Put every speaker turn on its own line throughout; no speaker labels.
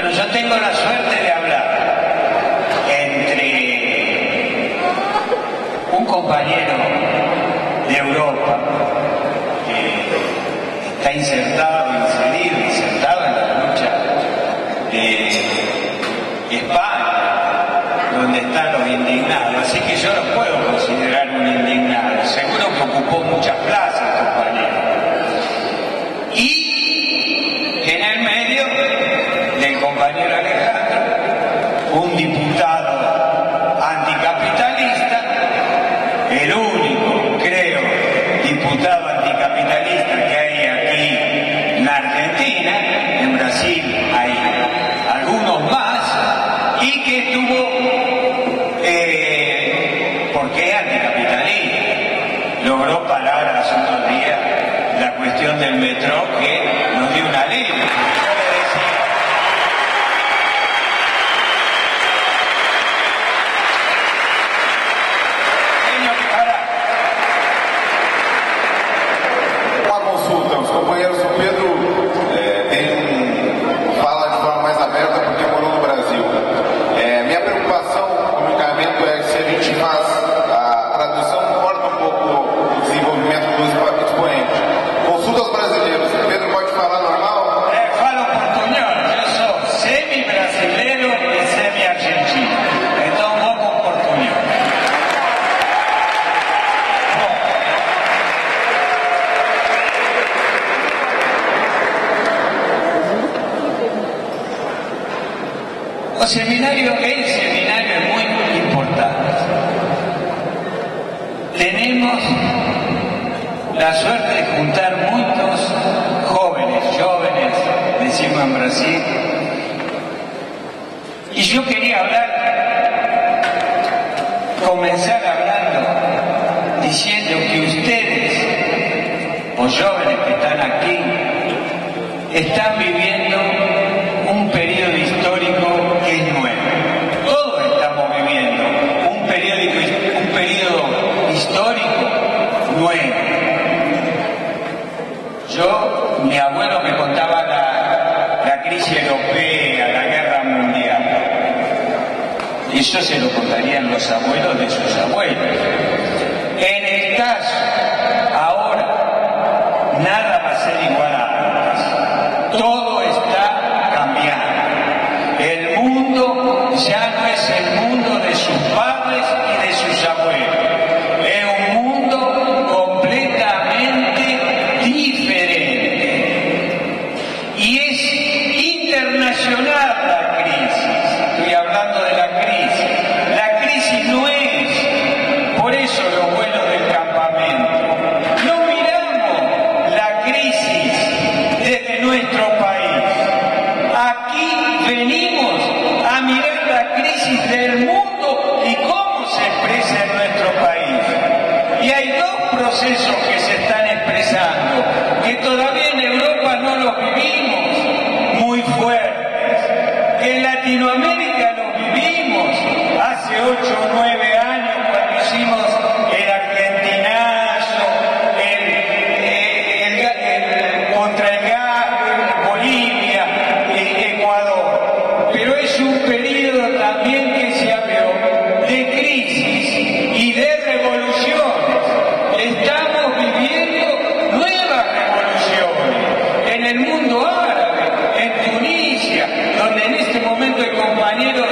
Bueno, yo tengo la suerte de hablar entre un compañero de Europa que está insertado en la lucha de España, donde están los indignados. Así que yo no puedo considerar un indignado. Seguro que ocupó muchas plazas, compañero. Y en el medio del compañero Alejandro, un diputado anticapitalista, el único, creo, diputado anticapitalista que hay aquí en la Argentina. En Brasil hay algunos más, y que estuvo, porque es anticapitalista, logró parar hace unos días la cuestión del metro, que nos dio una ley.
Companheiro, o Pedro fala de forma mais aberta porque morou no Brasil. Minha preocupação com o encaminhamento é que se a gente faz a tradução, corta um pouco o desenvolvimento dos expoentes. Consultas brasileiras, o Pedro pode falar normal?
Falo portuñol, eu sou semi-brasileiro e semi-argentino, então vou com portuñol. El seminario es muy importante. Tenemos la suerte de juntar muchos jóvenes, decimos en Brasil. Y yo quería comenzar hablando, diciendo que ustedes, los jóvenes que están aquí, están viviendo un periodo histórico que es nuevo. Todos estamos viviendo un periodo histórico nuevo. Mi abuelo me contaba la crisis europea, la guerra mundial. Y eso se lo contarían los abuelos de sus abuelos. En el caso, ahora, nada va a ser igual a antes. Todo está cambiando. El mundo ya no es el mundo de sus padres y de sus abuelos. Es un mundo completamente diferente. Y es internacional la crisis. Estoy hablando de la crisis. La crisis no es, por eso los vuelos del campamento. No miramos la crisis desde nuestro país. Aquí venimos a mirar la crisis del mundo y cómo se expresa en nuestro país. Y hay dos procesos que se están expresando, que todavía en Europa no los vivimos muy fuertes, que en Latinoamérica los vivimos hace 8 o 9 años cuando hicimos el argentinazo, contra el gas, Bolivia, Ecuador. Pero es un periodo también que se abrió de crisis y de revoluciones. Estamos viviendo nuevas revoluciones en el mundo árabe, en Tunisia, donde en este momento hay compañeros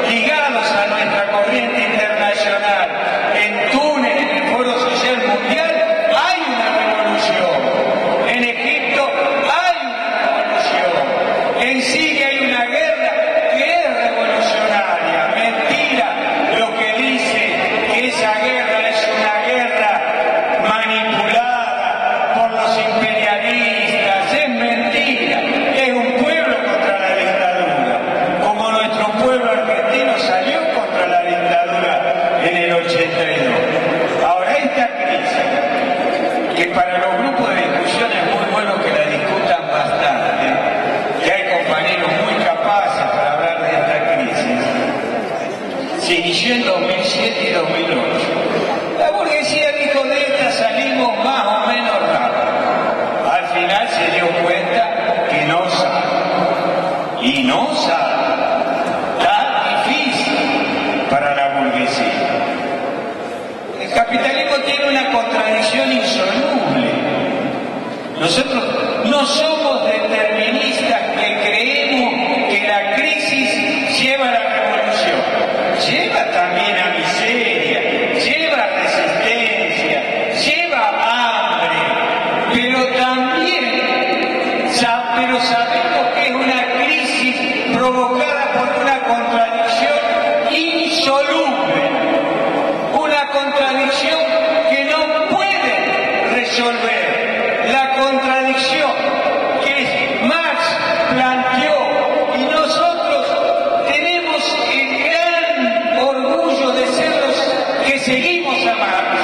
ligados a nuestra corriente internacional. En Túnez, en el Foro Social Mundial, hay una revolución. En Egipto hay una revolución. En Siria hay una guerra que es no sabe, está difícil para la burguesía. El capitalismo tiene una contradicción insoluble. Nosotros no somos deterministas que creemos que la crisis lleva a la revolución. Lleva también a miseria, lleva a resistencia, lleva a hambre, pero también sabemos que es una crisis provocada por una contradicción insoluble, una contradicción que no puede resolver, la contradicción que Marx planteó, y nosotros tenemos el gran orgullo de ser los que seguimos a Marx,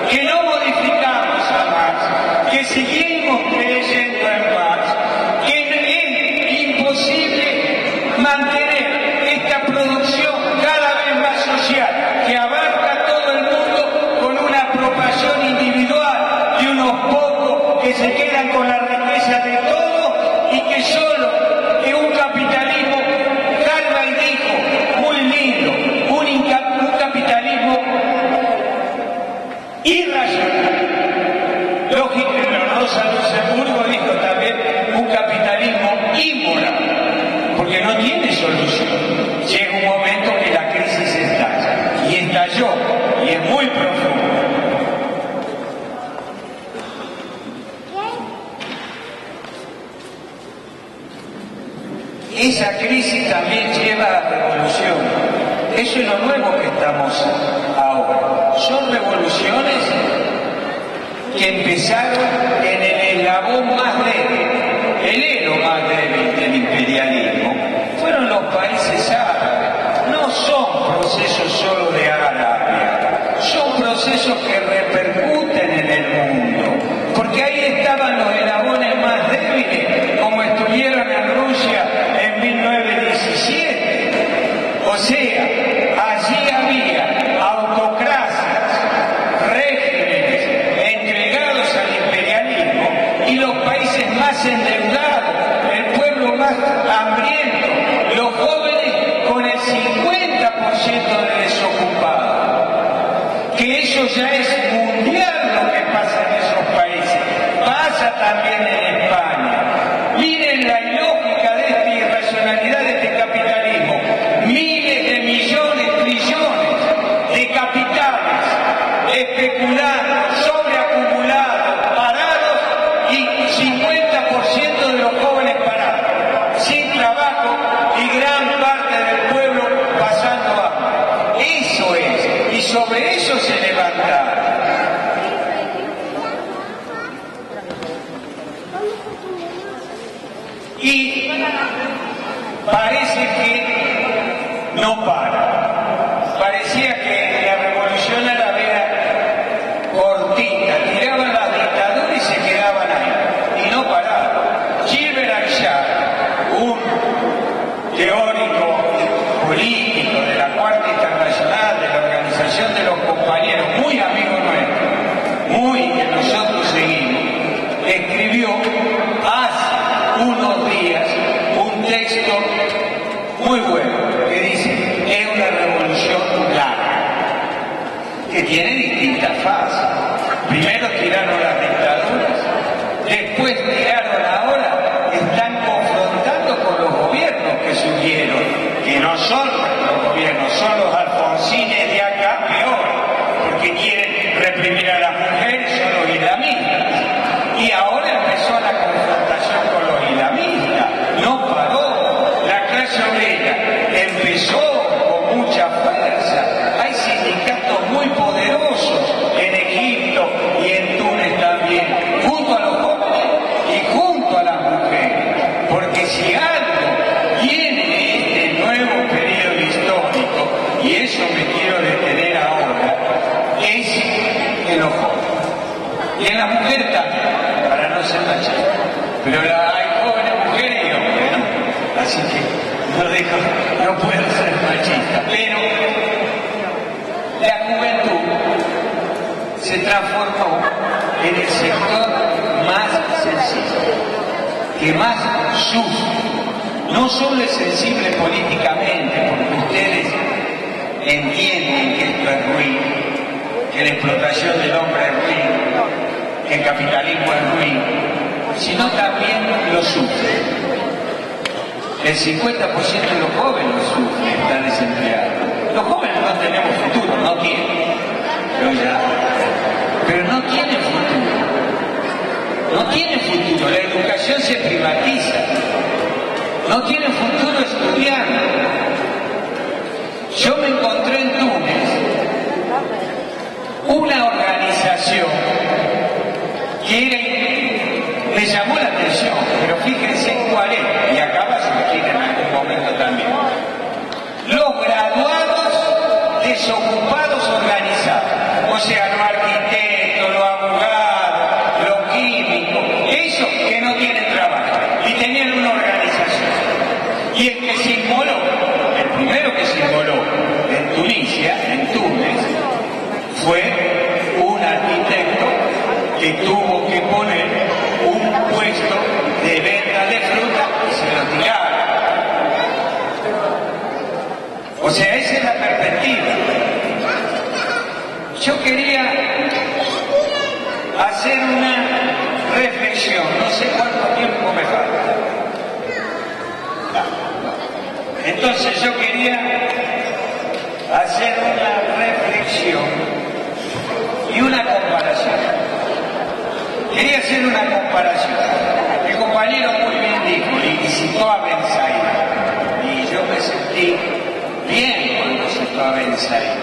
que no modificamos a Marx, que seguimos creyendo en Marx, que es imposible mantener esta producción cada vez más social, que abarca todo el mundo con una apropiación individual de unos pocos que se quedan con la riqueza de todos y que solo es un capitalismo, Calvin dijo, muy lindo, un capitalismo irracional. Rosa Luxemburgo dijo también un capitalismo inmoral, porque no tiene solución. Llega un momento que la crisis estalla, y estalló, y es muy profunda. Esa crisis también lleva a revolución. Eso es lo nuevo que estamos ahora. Son revoluciones que empezaron en el eslabón más débil, el elo más débil del imperialismo. Fueron los países árabes. No son procesos solo de Arabia, son procesos que repercuten en el mundo, porque ahí estaban los eslabones más débiles, como estuvieron en Rusia en 1917. O sea, allí había autocracias, regímenes entregados al imperialismo, y los países más endeudados, el pueblo más hambriento, los jóvenes con el 50% de desocupados. Que eso ya es mundial lo que pasa en esos países, pasa también en España. Miren la ilógica de esta irracionalidad de este capitalismo. Miles de millones, trillones de capitales especulando, sobreacumulados, parados, y 50% de los jóvenes parados, sin trabajo, y gran parte del pueblo pasando hambre. Eso es, y sobre eso se levantaron. Y parece que no para. Parecía que la revolución árabe era cortita, tiraban las dictaduras y se quedaban ahí, y no paraban. Gilbert Achard, un teórico político de la Cuarta Internacional, de la Organización de los Compañeros, muy amigo nuestro, muy que nosotros seguimos, escribió hace unos días un texto muy bueno que dice: es una revolución larga, que tiene distintas fases. Primero tiraron las dictaduras, después tiraron ahora, están confrontando con los gobiernos que surgieron, que no son nuestros gobiernos, son los alfonsines de acá, peor, porque quieren reprimir a las mujeres, son los islamistas. Y ahora empezó la confrontación con los islamistas, no paró. La clase obrera empezó con mucha fuerza. Hay sindicatos muy poderosos en Egipto y en Túnez también, junto a los jóvenes y junto a las mujeres. Porque si algo tiene este nuevo periodo histórico, y eso me quiero detener ahora, es en los jóvenes. Y en las mujeres también, para no ser machista. Pero hay jóvenes mujeres y hombres, ¿no? Así que no puedo ser machista. Pero la juventud se transformó en el sector más sencillo, que más sufre. no solo es sensible políticamente, porque ustedes entienden que esto es ruin, que la explotación del hombre es ruin, que el capitalismo es ruin, sino también lo sufre. El 50% de los jóvenes sufre, está desempleado. Los jóvenes no tenemos futuro, no tienen, pero no tienen futuro. No tienen futuro, la educación se privatiza. No tienen futuro estudiando. Yo me encontré en Túnez una organización que me llamó la atención, pero fíjense cuál es, y acá va a surgir en algún momento también. Los graduados desocupados organizados, o sea, los arquitectos, los abogados, los químicos, esos que no tienen trabajo y tenían una organización. Y el que se inmoló, el primero que se inmoló en Tunisia, en Túnez, fue un arquitecto que tuvo que poner un puesto de venta de fruta y se lo tiraron. O sea, esa es la perspectiva. Yo quería hacer una reflexión, no sé cuánto tiempo me falta. Entonces yo quería hacer una reflexión y una comparación. Quería hacer una comparación. El compañero muy bien dijo y citó a Ben Said. Y yo me sentí bien cuando citó a Ben Said.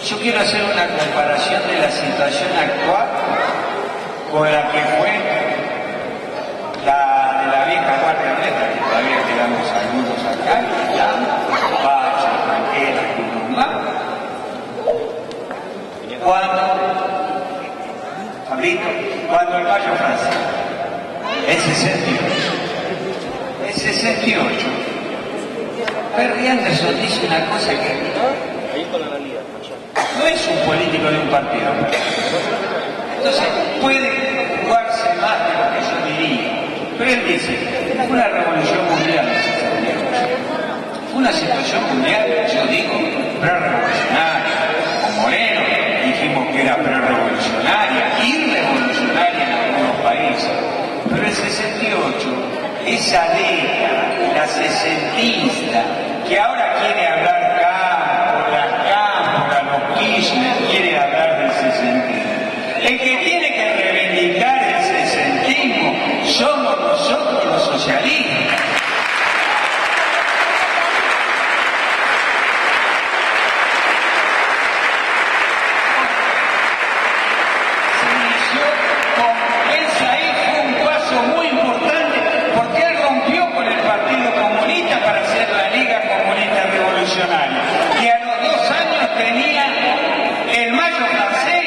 Yo quiero hacer una comparación de la situación actual con la que fue la de la vieja Guardia Atleta, que todavía quedamos algunos acá, y estamos, Pacha, Tranquera, y más. Cuando el Mayo Francia, el 68, Perry Anderson dice una cosa que no es un político de un partido, entonces puede jugarse más de lo que yo diría, pero él dice, fue una revolución mundial, fue una situación mundial, yo digo, pre-revolucionaria, con Moreno dijimos que era pre-revolucionaria, irrevolucionaria en algunos países, pero el 68, esa década, la sesentista, que ahora quiere hablar Kirchner quiere hablar del sesentismo. El que tiene que reivindicar el sesentismo somos nosotros los socialistas. Se inició con esa ahí, fue un paso muy importante porque él rompió con el Partido Comunista para hacer la Liga Comunista Revolucionaria. Y a los 2 años tenía el Mayo francés,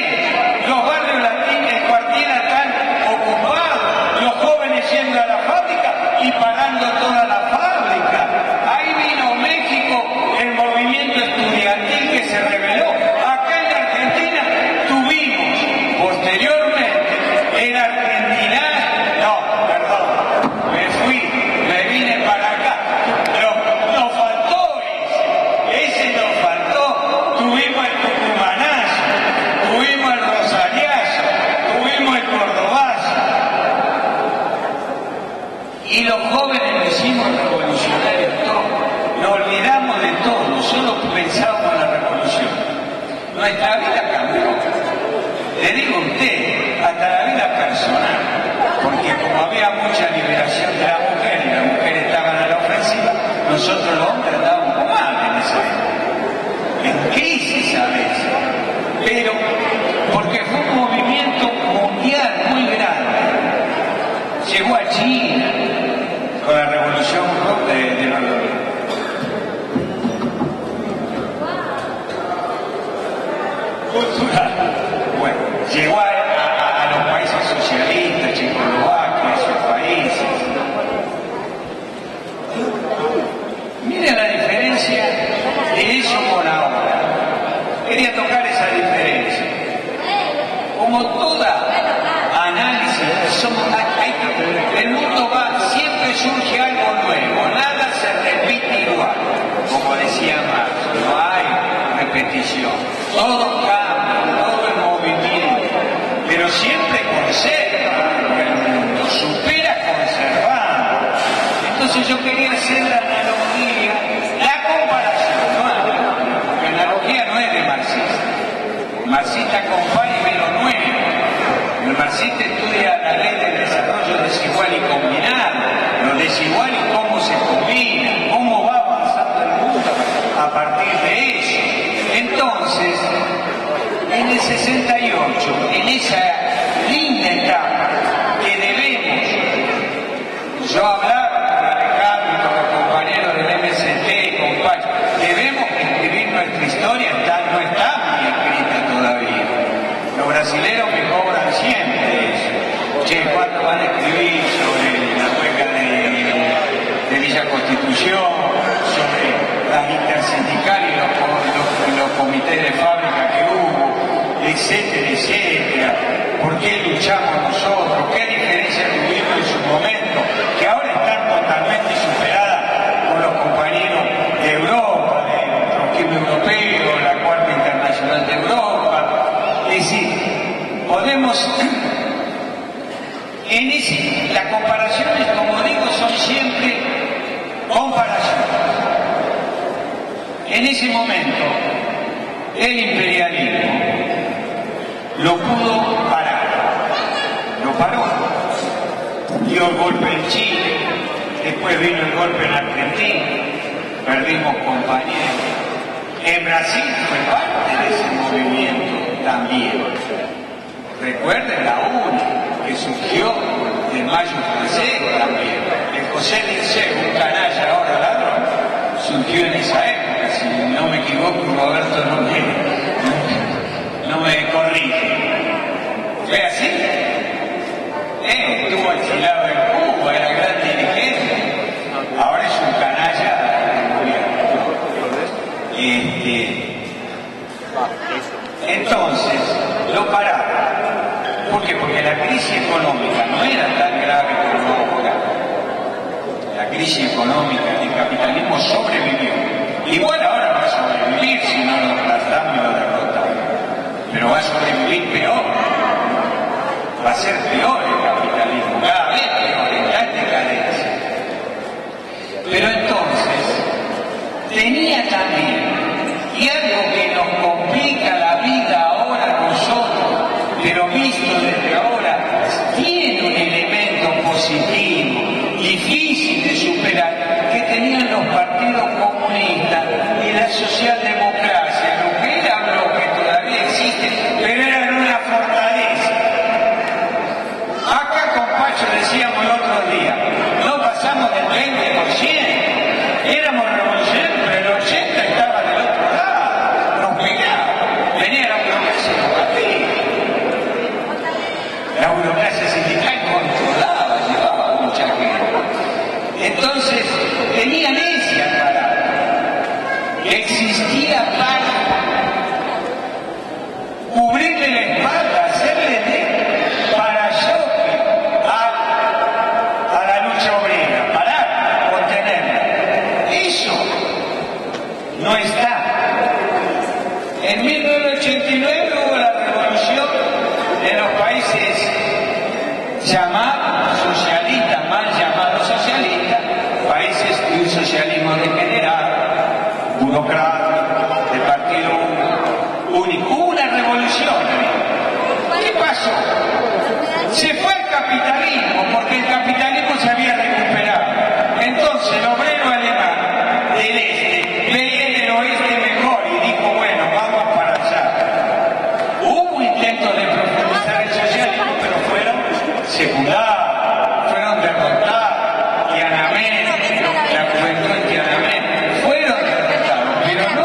los barrios latinos, el cuartier están ocupados, los jóvenes yendo a la fábrica y parando toda la fábrica. Ahí vino México, el movimiento estudiantil que se rebeló. Acá en Argentina tuvimos, posteriormente, en Argentina, no, perdón, me vine para acá. Nos faltó ese nos faltó, tuvimos el tucumanazo, tuvimos el rosariazo, tuvimos el cordobazo. Y los jóvenes lo hicimos revolucionarios todos, nos olvidamos de todo, solo pensábamos en la revolución. Nuestra vida cambió, le digo a usted, hasta la vida personal, porque como había mucha liberación de la mujer y las mujeres estaban a la ofensiva, nosotros los hombres andábamos mal en esa época, en crisis a veces, pero porque fue un movimiento mundial muy grande, llegó a China con la revolución de los cultural, bueno, llegó a los países socialistas, Checoslovaquia, esos países. Miren la diferencia de eso con ahora. Quería tocar esa diferencia. Como toda análisis, el mundo va siempre surge algo nuevo, nada se repite igual, como decía Marx, no hay repetición, todo cambia, todo es movimiento, pero siempre conserva el mundo, supera conservando. Entonces yo quería hacer la analogía, la comparación, porque la analogía no es de marxista. El marxista compara y ve lo nuevo. El marxista estudia la ley del desarrollo desigual y combinado, lo desigual y cómo se combina, cómo va avanzando el mundo a partir de eso. Entonces, en el 68, en esa linda etapa que debemos, yo hablaba con Alejandro y con los compañeros del MST, con Pacho, debemos escribir nuestra historia, no está muy escrita todavía. Los brasileños me cobran siempre eso. Che, ¿cuándo van a escribir sobre la huelga de Villa Constitución, sobre las intersindicales y los comités de fábrica que hubo, etcétera, etcétera? ¿Por qué luchamos nosotros? ¿Qué diferencia tuvimos en su momento? Que ahora están totalmente superadas por los compañeros de Europa, del trotskismo europeo, la Cuarta Internacional de Europa. Es decir, podemos, las comparaciones, como digo, son siempre comparaciones. En ese momento, el imperialismo lo pudo parar, lo paró, dio el golpe en Chile, después vino el golpe en Argentina, perdimos compañeros. En Brasil fue parte de ese movimiento también. Recuerden la UNE, que surgió de Mayo francés también. El José Dirceu, un canalla ahora ladrón, surgió en esa época, si no me equivoco, Roberto no me corrige. ¿Fue así? Estuvo exilado en Cuba, era gran dirigente. Ahora es un canalla del gobierno. Entonces, lo pararon. ¿Por qué? Porque la crisis económica no era tan grave como ahora. La crisis económica, el capitalismo sobrevivió. Igual ahora va a sobrevivir si no lo aplastamos y lo derrotamos. Pero va a sobrevivir peor. Va a ser peor el capitalismo, cada vez peor, está en decadencia. Pero entonces, tenía también, y algo que nos complica la vida ahora a nosotros, pero visto desde ahora, tiene un elemento positivo, difícil de superar, que tenían los partidos comunistas y la socialdemocracia, lo que eran los que todavía existen, pero eran una fortaleza. Acá con Pacho decíamos el otro día, no pasamos del 20%, éramos revolucionarios, pero el 80% estaba del otro lado, nos pegaba, venía la burocracia educativa. La burocracia sindical controlaba, llevaba mucha gente. Entonces, tenían ese aparato que existía para cubrirle la espalda, hacerle parachoque a la lucha obrera, para contenerla. Eso no está. En 1989 hubo la revolución en los países llamados socialistas, mal llamados socialistas, países de un socialismo degenerado, burocrático, de partido único. Hubo una revolución. ¿Qué pasó? Se fue al capitalismo, porque el capitalismo se había recuperado. Entonces el obrero alemán del este veía en el oeste mejor y dijo, bueno, vamos para allá. Hubo intentos de profundizar el socialismo, pero fueron secundados, fueron derrotados. Tiananmen, la juventud en Tiananmen, fueron derrotados, pero no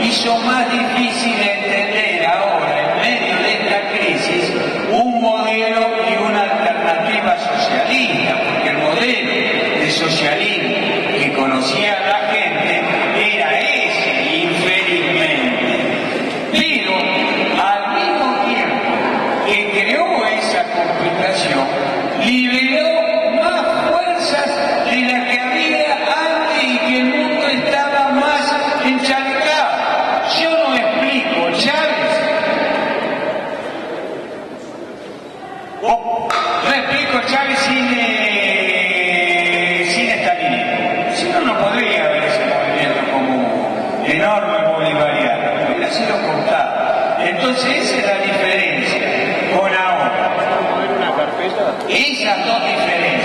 hizo más difícil entender ahora, en medio de esta crisis, un modelo y una alternativa socialista, porque el modelo de socialismo que conocía la gente era ese, infelizmente. Pero al mismo tiempo que creó esa complicación, liberó más fuerzas de las que había antes y que el mundo estaba más encharcado. Yo no explico Chávez, no explico Chávez sin estalinismo. Si no, no podría haber ese movimiento como enorme bolivariano, hubiera sido cortado. Entonces esa es la diferencia con ahora. Esas dos diferencias.